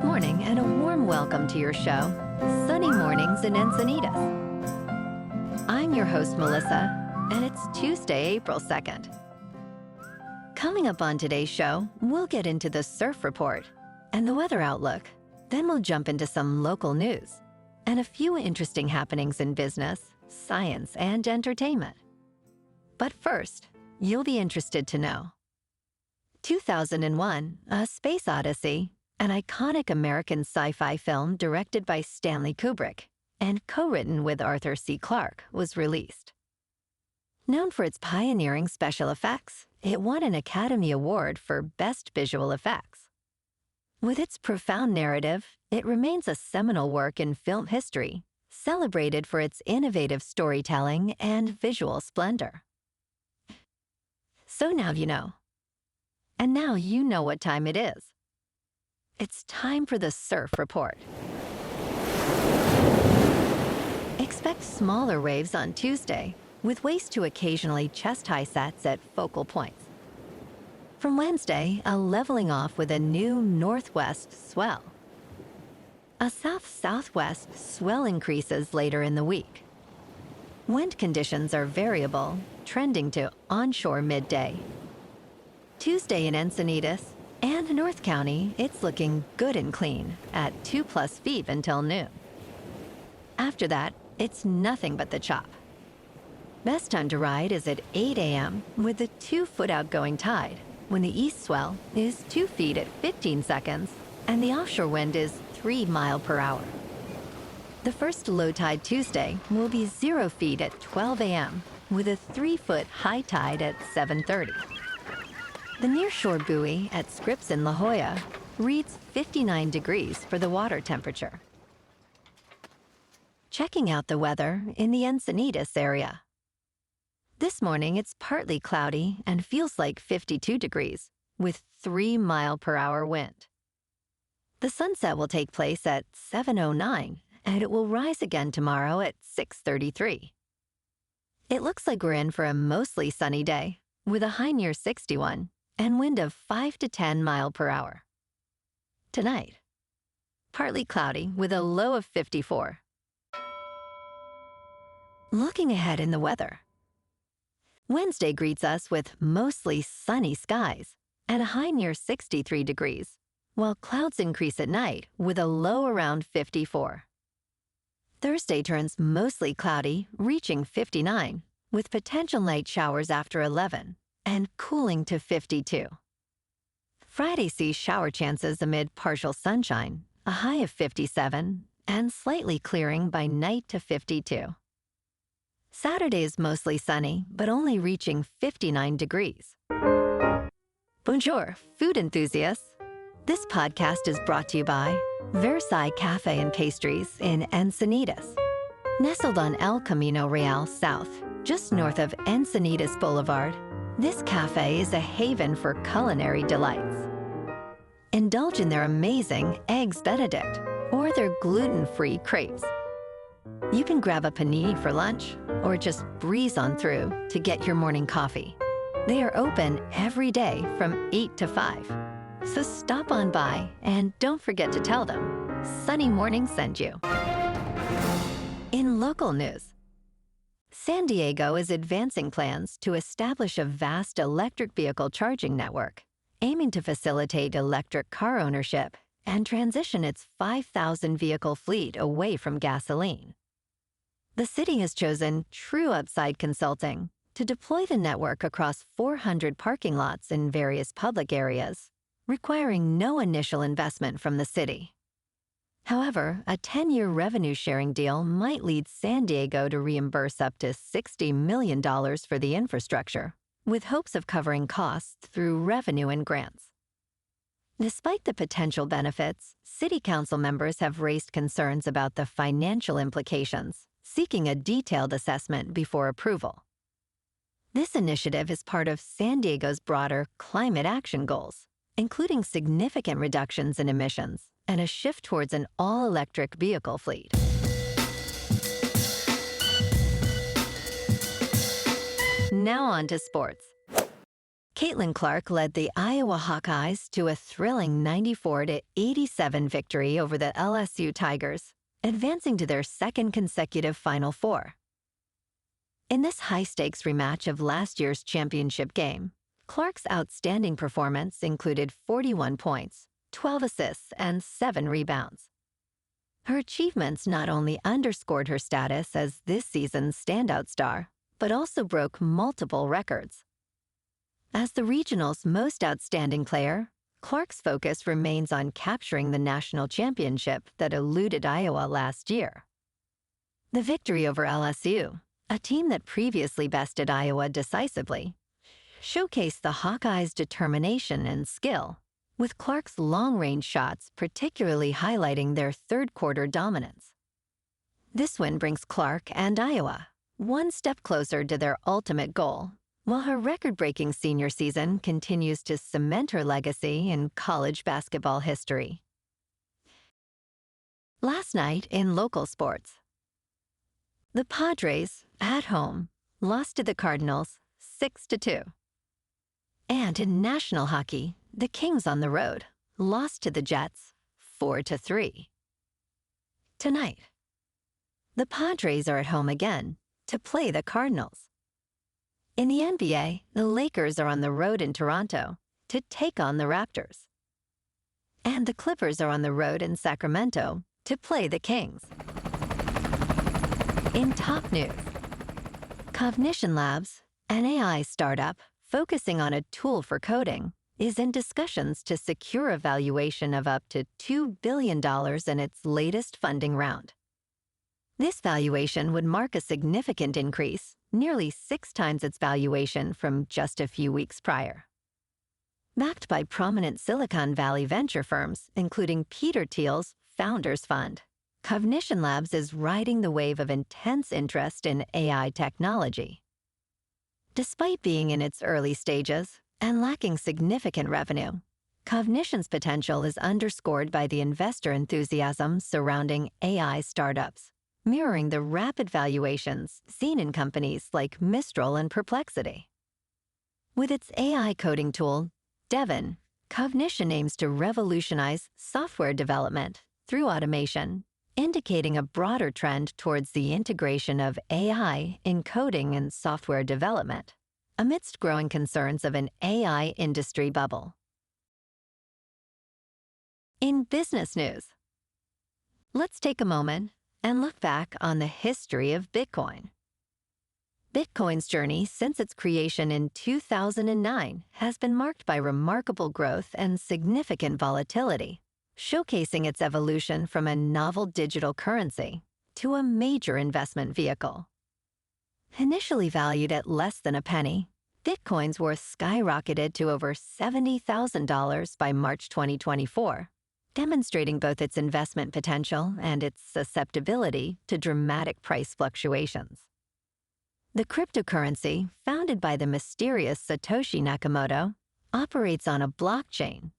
Good morning and a warm welcome to your show, Sunny Mornings in Encinitas. I'm your host, Melissa, and it's Tuesday, April 2nd. Coming up on today's show, we'll get into the surf report and the weather outlook. Then we'll jump into some local news and a few interesting happenings in business, science, and entertainment. But first, you'll be interested to know 2001, A Space Odyssey, an iconic American sci-fi film directed by Stanley Kubrick and co-written with Arthur C. Clarke, was released. Known for its pioneering special effects, it won an Academy Award for Best Visual Effects. With its profound narrative, it remains a seminal work in film history, celebrated for its innovative storytelling and visual splendor. So now you know. And now you know what time it is. It's time for the surf report. Expect smaller waves on Tuesday, with waves to occasionally chest-high sets at focal points. From Wednesday, a leveling off with a new northwest swell. A south-southwest swell increases later in the week. Wind conditions are variable, trending to onshore midday. Tuesday in Encinitas and North County, it's looking good and clean at 2+ feet until noon. After that, it's nothing but the chop. Best time to ride is at 8 a.m. with the 2-foot outgoing tide, when the east swell is 2 feet at 15 seconds and the offshore wind is 3 miles per hour. The first low tide Tuesday will be 0 feet at 12 a.m. with a 3-foot high tide at 7:30. The nearshore buoy at Scripps in La Jolla reads 59 degrees for the water temperature. Checking out the weather in the Encinitas area. This morning it's partly cloudy and feels like 52 degrees with 3 miles per hour wind. The sunset will take place at 7:09 and it will rise again tomorrow at 6:33. It looks like we're in for a mostly sunny day with a high near 61 and wind of 5 to 10 miles per hour. Tonight, partly cloudy with a low of 54. Looking ahead in the weather. Wednesday greets us with mostly sunny skies and a high near 63 degrees, while clouds increase at night with a low around 54. Thursday turns mostly cloudy, reaching 59, with potential night showers after 11, and cooling to 52. Friday sees shower chances amid partial sunshine, a high of 57, and slightly clearing by night to 52. Saturday is mostly sunny, but only reaching 59 degrees. Bonjour, food enthusiasts. This podcast is brought to you by Versailles Cafe and Pastries in Encinitas. Nestled on El Camino Real South, just north of Encinitas Boulevard, this cafe is a haven for culinary delights. Indulge in their amazing Eggs Benedict or their gluten-free crepes. You can grab a panini for lunch or just breeze on through to get your morning coffee. They are open every day from 8 to 5. So stop on by and don't forget to tell them Sunny Morning sent you. In local news, San Diego is advancing plans to establish a vast electric vehicle charging network, aiming to facilitate electric car ownership and transition its 5,000 vehicle fleet away from gasoline. The city has chosen True Upside Consulting to deploy the network across 400 parking lots in various public areas, requiring no initial investment from the city. However, a 10-year revenue-sharing deal might lead San Diego to reimburse up to $60 million for the infrastructure, with hopes of covering costs through revenue and grants. Despite the potential benefits, City Council members have raised concerns about the financial implications, seeking a detailed assessment before approval. This initiative is part of San Diego's broader climate action goals, including significant reductions in emissions and a shift towards an all-electric vehicle fleet. Now on to sports. Caitlin Clark led the Iowa Hawkeyes to a thrilling 94-87 victory over the LSU Tigers, advancing to their second consecutive Final Four. In this high-stakes rematch of last year's championship game, Clark's outstanding performance included 41 points, 12 assists, and 7 rebounds. Her achievements not only underscored her status as this season's standout star, but also broke multiple records. As the regional's most outstanding player, Clark's focus remains on capturing the national championship that eluded Iowa last year. The victory over LSU, a team that previously bested Iowa decisively, showcased the Hawkeyes' determination and skill, with Clark's long-range shots particularly highlighting their third-quarter dominance. This win brings Clark and Iowa one step closer to their ultimate goal, while her record-breaking senior season continues to cement her legacy in college basketball history. Last night in local sports, the Padres, at home, lost to the Cardinals 6-2. And in national hockey, the Kings on the road lost to the Jets 4-3. Tonight, the Padres are at home again to play the Cardinals. In the NBA, the Lakers are on the road in Toronto to take on the Raptors. And the Clippers are on the road in Sacramento to play the Kings. In top news, Cognition Labs, an AI startup focusing on a tool for coding, is in discussions to secure a valuation of up to $2 billion in its latest funding round. This valuation would mark a significant increase, nearly 6 times its valuation from just a few weeks prior. Backed by prominent Silicon Valley venture firms, including Peter Thiel's Founders Fund, Cognition Labs is riding the wave of intense interest in AI technology. Despite being in its early stages and lacking significant revenue, Cognition's potential is underscored by the investor enthusiasm surrounding AI startups, mirroring the rapid valuations seen in companies like Mistral and Perplexity. With its AI coding tool, Devin, Cognition aims to revolutionize software development through automation, indicating a broader trend towards the integration of AI in coding and software development, amidst growing concerns of an AI industry bubble. In business news, let's take a moment and look back on the history of Bitcoin. Bitcoin's journey since its creation in 2009 has been marked by remarkable growth and significant volatility, showcasing its evolution from a novel digital currency to a major investment vehicle. Initially valued at less than a penny, Bitcoin's worth skyrocketed to over $70,000 by March 2024, demonstrating both its investment potential and its susceptibility to dramatic price fluctuations. The cryptocurrency, founded by the mysterious Satoshi Nakamoto, operates on a blockchain,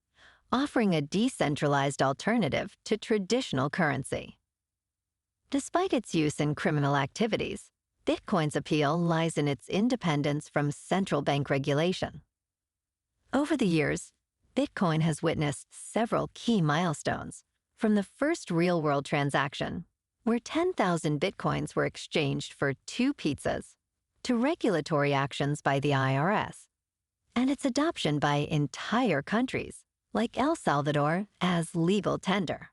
offering a decentralized alternative to traditional currency. Despite its use in criminal activities, Bitcoin's appeal lies in its independence from central bank regulation. Over the years, Bitcoin has witnessed several key milestones, from the first real-world transaction, where 10,000 Bitcoins were exchanged for 2 pizzas, to regulatory actions by the IRS, and its adoption by entire countries, like El Salvador, as legal tender.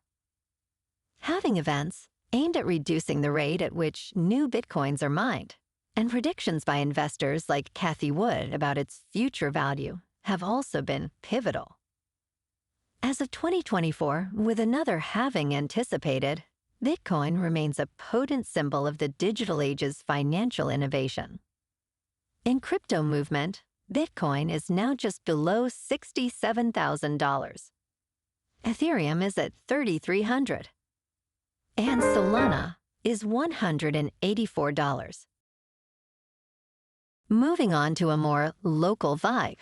Halving events aimed at reducing the rate at which new Bitcoins are mined, and predictions by investors like Cathie Wood about its future value have also been pivotal. As of 2024, with another halving anticipated, Bitcoin remains a potent symbol of the digital age's financial innovation. In crypto movement, Bitcoin is now just below $67,000. Ethereum is at $3,300. And Solana is $184. Moving on to a more local vibe.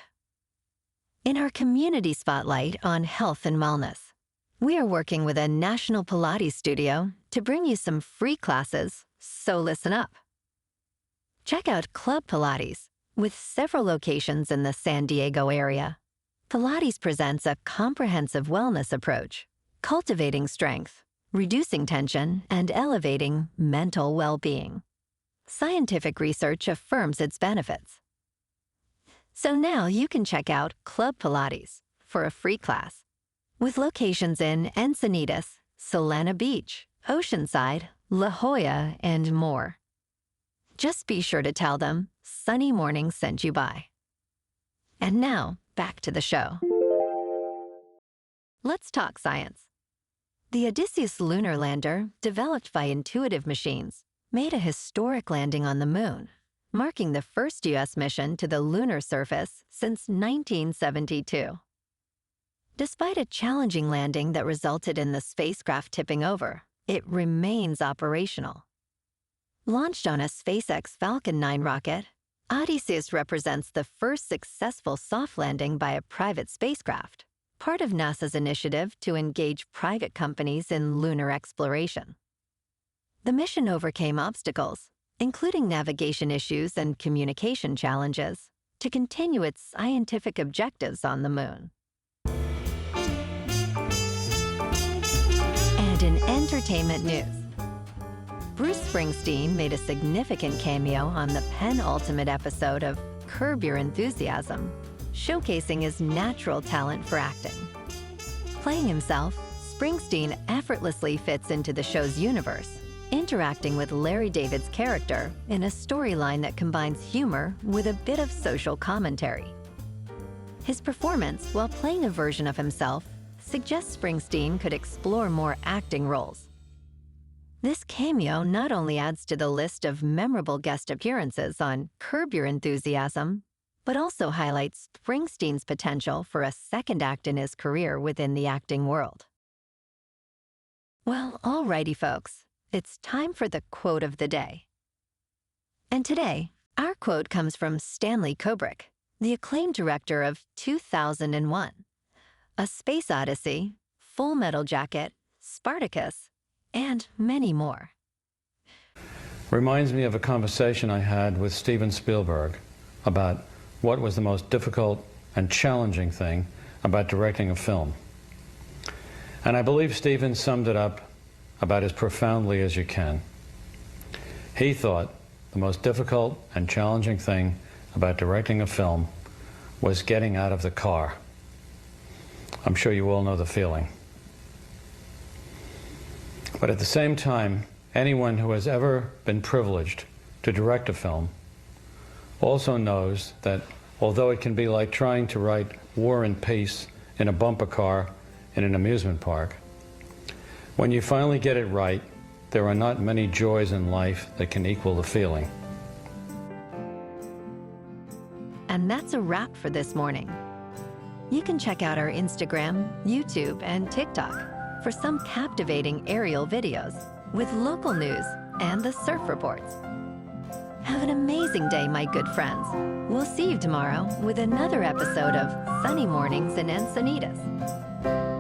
In our community spotlight on health and wellness, we are working with a national Pilates studio to bring you some free classes, so listen up. Check out Club Pilates, With several locations in the San Diego area, Pilates presents a comprehensive wellness approach, cultivating strength, reducing tension, and elevating mental well-being. Scientific research affirms its benefits. So now you can check out Club Pilates for a free class, with locations in Encinitas, Solana Beach, Oceanside, La Jolla, and more. Just be sure to tell them Sunny Morning sent you by. And now, back to the show. Let's talk science. The Odysseus lunar lander, developed by Intuitive Machines, made a historic landing on the moon, marking the first U.S. mission to the lunar surface since 1972. Despite a challenging landing that resulted in the spacecraft tipping over, it remains operational. Launched on a SpaceX Falcon 9 rocket, Odysseus represents the first successful soft landing by a private spacecraft, part of NASA's initiative to engage private companies in lunar exploration. The mission overcame obstacles, including navigation issues and communication challenges, to continue its scientific objectives on the moon. And in entertainment news, Bruce Springsteen made a significant cameo on the penultimate episode of Curb Your Enthusiasm, showcasing his natural talent for acting. Playing himself, Springsteen effortlessly fits into the show's universe, interacting with Larry David's character in a storyline that combines humor with a bit of social commentary. His performance, while playing a version of himself, suggests Springsteen could explore more acting roles. This cameo not only adds to the list of memorable guest appearances on Curb Your Enthusiasm, but also highlights Springsteen's potential for a second act in his career within the acting world. Well, alrighty folks, it's time for the quote of the day. And today, our quote comes from Stanley Kubrick, the acclaimed director of 2001, A Space Odyssey, Full Metal Jacket, Spartacus, and many more. Reminds me of a conversation I had with Steven Spielberg about what was the most difficult and challenging thing about directing a film. And I believe Steven summed it up about as profoundly as you can. He thought the most difficult and challenging thing about directing a film was getting out of the car. I'm sure you all know the feeling. But at the same time, anyone who has ever been privileged to direct a film also knows that although it can be like trying to write War and Peace in a bumper car in an amusement park, when you finally get it right, there are not many joys in life that can equal the feeling. And that's a wrap for this morning. You can check out our Instagram, YouTube, and TikTok for some captivating aerial videos with local news and the surf reports. Have an amazing day, my good friends. We'll see you tomorrow with another episode of Sunny Mornings in Encinitas.